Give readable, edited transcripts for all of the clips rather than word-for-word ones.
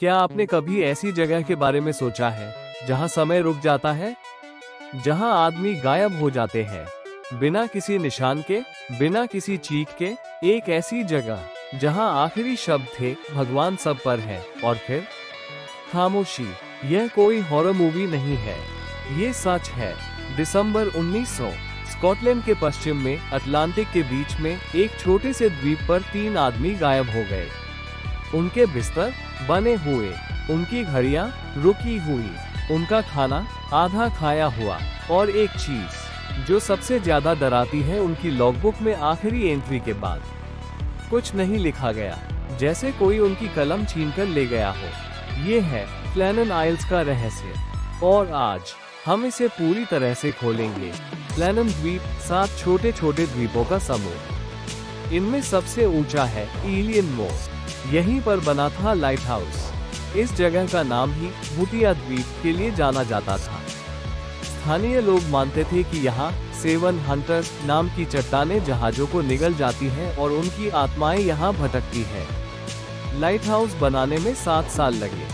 क्या आपने कभी ऐसी जगह के बारे में सोचा है जहां समय रुक जाता है, जहां आदमी गायब हो जाते हैं बिना किसी निशान के, बिना किसी चीख के? एक ऐसी जगह जहां आखिरी शब्द थे भगवान सब पर है, और फिर खामोशी। यह कोई हॉरर मूवी नहीं है, ये सच है। दिसंबर 1900, स्कॉटलैंड के पश्चिम में अटलांटिक के बीच में एक छोटे से द्वीप पर 3 आदमी गायब हो गए। उनके बिस्तर बने हुए, उनकी घड़ियां रुकी हुई, उनका खाना आधा खाया हुआ, और एक चीज जो सबसे ज्यादा डराती है, उनकी लॉगबुक में आखिरी एंट्री के बाद कुछ नहीं लिखा गया, जैसे कोई उनकी कलम छीनकर ले गया हो। ये है फ्लैनन आइल्स का रहस्य, और आज हम इसे पूरी तरह से खोलेंगे। फ्लैनन द्वीप 7 छोटे छोटे द्वीपों का समूह। इनमें सबसे ऊंचा है एलियन मोर। यहीं पर बना था लाइट हाउस। इस जगह का नाम ही भूतिया द्वीप के लिए जाना जाता था। स्थानीय लोग मानते थे कि यहाँ 7 हंटर्स नाम की चट्टानें जहाजों को निगल जाती हैं और उनकी आत्माएं यहाँ भटकती हैं। लाइट हाउस बनाने में 7 साल लगे।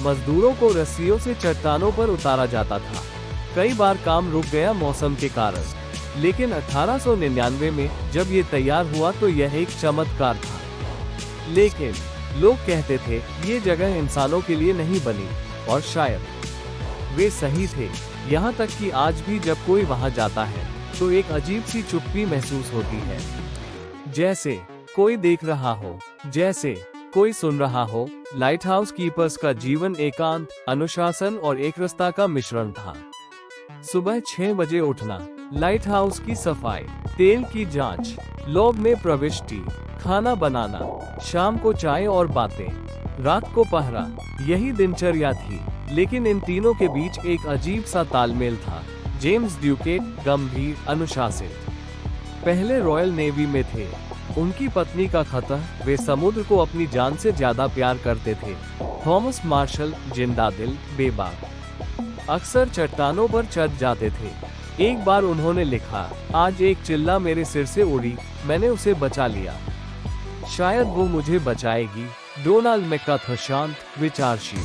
मजदूरों को रस्सियों से चट्टानों पर उतारा जाता था। कई बार काम रुक गया मौसम के कारण, लेकिन 1899 में जब ये तैयार हुआ तो यह एक चमत्कार था। लेकिन लोग कहते थे ये जगह इंसानों के लिए नहीं बनी, और शायद वे सही थे। यहाँ तक कि आज भी जब कोई वहाँ जाता है तो एक अजीब सी चुप्पी महसूस होती है, जैसे कोई देख रहा हो, जैसे कोई सुन रहा हो। लाइट हाउस कीपर्स का जीवन एकांत, अनुशासन और एकरसता का मिश्रण था। सुबह 6 बजे उठना, लाइट हाउस की सफाई, तेल की जांच, लॉब में प्रविष्टि, खाना बनाना, शाम को चाय और बातें, रात को पहरा, यही दिनचर्या थी। लेकिन इन तीनों के बीच एक अजीब सा तालमेल था। जेम्स ड्यूकेट गंभीर, अनुशासित, पहले रॉयल नेवी में थे। उनकी पत्नी का खतः, वे समुद्र को अपनी जान से ज्यादा प्यार करते थे। थॉमस मार्शल जिंदादिल, बेबाक, अक्सर चट्टानों पर चढ़ जाते थे। एक बार उन्होंने लिखा, आज एक चिल्ला मेरे सिर से उड़ी, मैंने उसे बचा लिया, शायद वो मुझे बचाएगी। डोनाल्ड मैकार्थर शांत, विचारशील,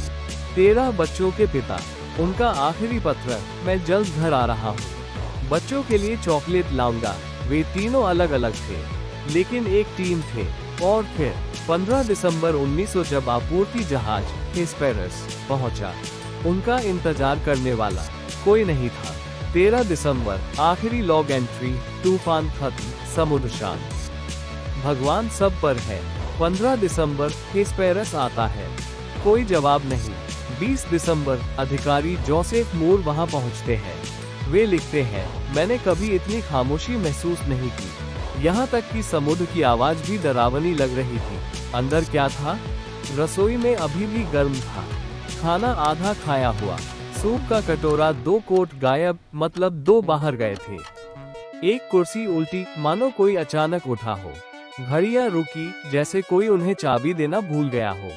13 बच्चों के पिता। उनका आखिरी पत्र, मैं जल्द घर आ रहा हूँ, बच्चों के लिए चॉकलेट लाऊंगा। वे तीनों अलग अलग थे, लेकिन एक टीम थे। और फिर 15 दिसंबर 1900 जब आपूर्ति जहाज हेस्पेरस पहुंचा, उनका इंतजार करने वाला कोई नहीं था। 13 दिसंबर, आखिरी लॉग एंट्री, तूफान खत्म, समुद्र शांत, भगवान सब पर है। 15 दिसंबर, हेस्पेरस आता है, कोई जवाब नहीं। 20 दिसंबर, अधिकारी जोसेफ मूर वहां पहुंचते हैं। वे लिखते हैं, मैंने कभी इतनी खामोशी महसूस नहीं की, यहाँ तक कि समुद्र की आवाज भी डरावनी लग रही थी। अंदर क्या था? रसोई में अभी भी गर्म था, खाना आधा खाया हुआ, सूप का कटोरा, 2 कोट गायब, मतलब 2 बाहर गए थे। एक कुर्सी उल्टी, मानो कोई अचानक उठा हो। घड़ियां रुकी, जैसे कोई उन्हें चाबी देना भूल गया हो।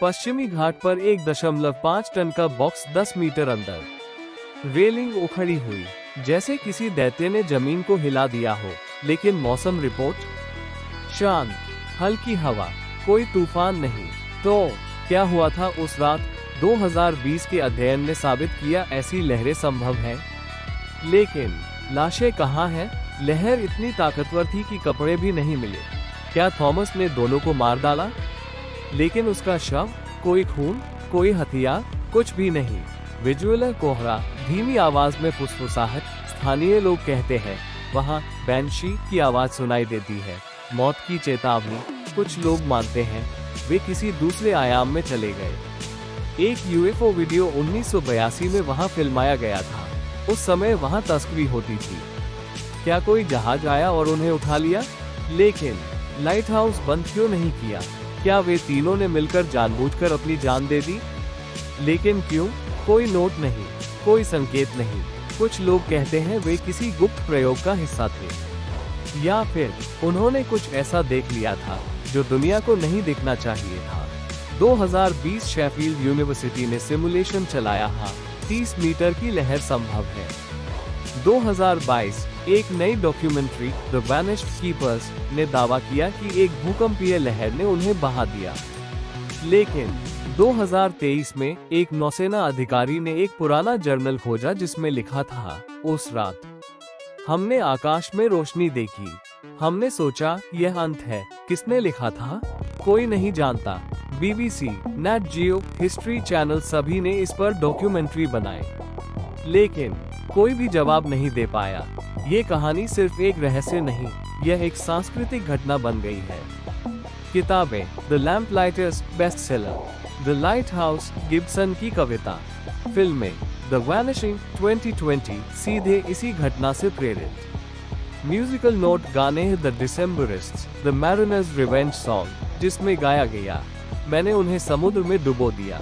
पश्चिमी घाट पर 1.5 टन का बॉक्स 10 मीटर अंदर। रेलिंग उखड़ी हुई, जैसे किसी दैत्य ने जमीन को हिला दिया हो। लेकिन मौसम रिपोर्ट शांत, हल्की हवा, कोई तूफान नहीं। तो क्या हुआ था उस रात? 2020 के अध्ययन ने साबित किया ऐसी लहरें संभव हैं। लेकिन लाशें कहाँ हैं? लहर इतनी ताकतवर थी कि कपड़े भी नहीं मिले। क्या थॉमस ने दोनों को मार डाला? लेकिन उसका शव, कोई खून, कोई हथियार, कुछ भी नहीं। विजुअल कोहरा, धीमी आवाज में फुसफुसाहट। स्थानीय लोग कहते हैं वहाँ बैंशी की आवाज सुनाई देती है, मौत की चेतावनी। कुछ लोग मानते हैं वे किसी दूसरे आयाम में चले गए। एक यूएफओ वीडियो 1982 में वहाँ फिल्माया गया था। उस समय वहाँ तस्करी होती थी। क्या कोई जहाज आया और उन्हें उठा लिया? लेकिन लाइट हाउस बंद क्यों नहीं किया? क्या वे तीनों ने मिलकर जानबूझकर अपनी जान दे दी? लेकिन क्यों? कोई नोट नहीं, कोई संकेत नहीं। कुछ लोग कहते हैं वे किसी गुप्त प्रयोग का हिस्सा थे, या फिर उन्होंने कुछ ऐसा देख लिया था जो दुनिया को नहीं दिखना चाहिए था। 2020 शेफील्ड यूनिवर्सिटी ने सिमुलेशन चलाया है, 30 मीटर की लहर संभव है। 2022 एक नई डॉक्यूमेंट्री द वैनिश्ड कीपर्स ने दावा किया कि एक भूकंपीय लहर ने उन्हें बहा दिया। लेकिन 2023 में एक नौसेना अधिकारी ने एक पुराना जर्नल खोजा जिसमें लिखा था, उस रात हमने आकाश में रोशनी देखी। हमने सोचा यह अंत है। किसने लिखा था? कोई नहीं जानता। BBC, नेट जियो, हिस्ट्री चैनल सभी ने इस पर डॉक्यूमेंट्री बनाए, लेकिन कोई भी जवाब नहीं दे पाया। ये कहानी सिर्फ एक रहस्य नहीं, यह एक सांस्कृतिक घटना बन गई है। किताबें: the lamplighters bestseller, the lighthouse Gibson की कविता। फिल्में: द वैनिशिंग 2020 सीधे इसी घटना से प्रेरित। म्यूजिकल नोट गाने: the Decemberists, the mariners revenge song, जिसमें गाया गया, मैंने उन्हें समुद्र में डुबो दिया।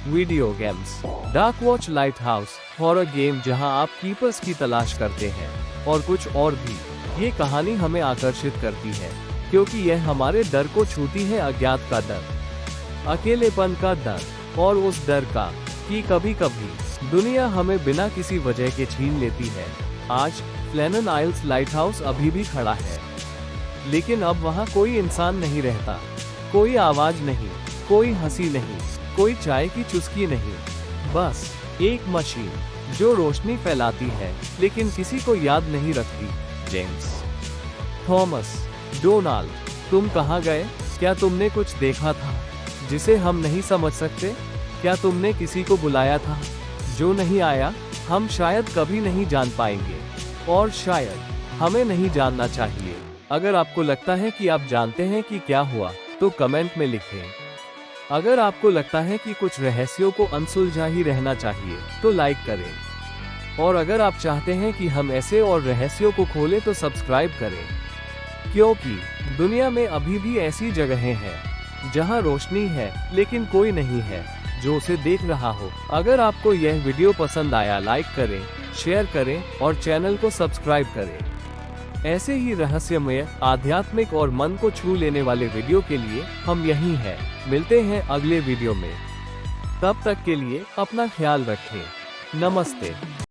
Video games: dark watch lighthouse, horror game जहां आप कीपर्स की तलाश करते हैं, और कुछ और भी। ये कहानी हमें आकर्षित करती है क्योंकि यह हमारे डर को छूती है, अज्ञात का डर, अकेलेपन का डर, और उस डर का कि कभी कभी दुनिया हमें बिना किसी वजह के छीन लेती है। आज फ्लेनन आइल्स लाइटहाउस अभी भी खड़ा है, लेकिन अब वहाँ कोई इंसान नहीं रहता, कोई आवाज नहीं, कोई हंसी नहीं, कोई चाय की चुस्की नहीं, बस एक मशीन जो रोशनी फैलाती है लेकिन किसी को याद नहीं रखती। जेम्स थॉमस डोनाल्ड, तुम कहाँ गए? क्या तुमने कुछ देखा था जिसे हम नहीं समझ सकते? क्या तुमने किसी को बुलाया था जो नहीं आया? हम शायद कभी नहीं जान पाएंगे, और शायद हमें नहीं जानना चाहिए। अगर आपको लगता है कि आप जानते हैं कि क्या हुआ, तो कमेंट में लिखें। अगर आपको लगता है कि कुछ रहस्यों को अनसुलझा ही रहना चाहिए, तो लाइक करें। और अगर आप चाहते हैं कि हम ऐसे और रहस्यों को खोलें, तो सब्सक्राइब करें, क्योंकि दुनिया में अभी भी ऐसी जगहें हैं जहां रोशनी है लेकिन कोई नहीं है जो उसे देख रहा हो। अगर आपको यह वीडियो पसंद आया, लाइक करें, शेयर करें और चैनल को सब्सक्राइब करें। ऐसे ही रहस्यमय, आध्यात्मिक और मन को छू लेने वाले वीडियो के लिए हम यहीं हैं। मिलते हैं अगले वीडियो में। तब तक के लिए अपना ख्याल रखें। नमस्ते।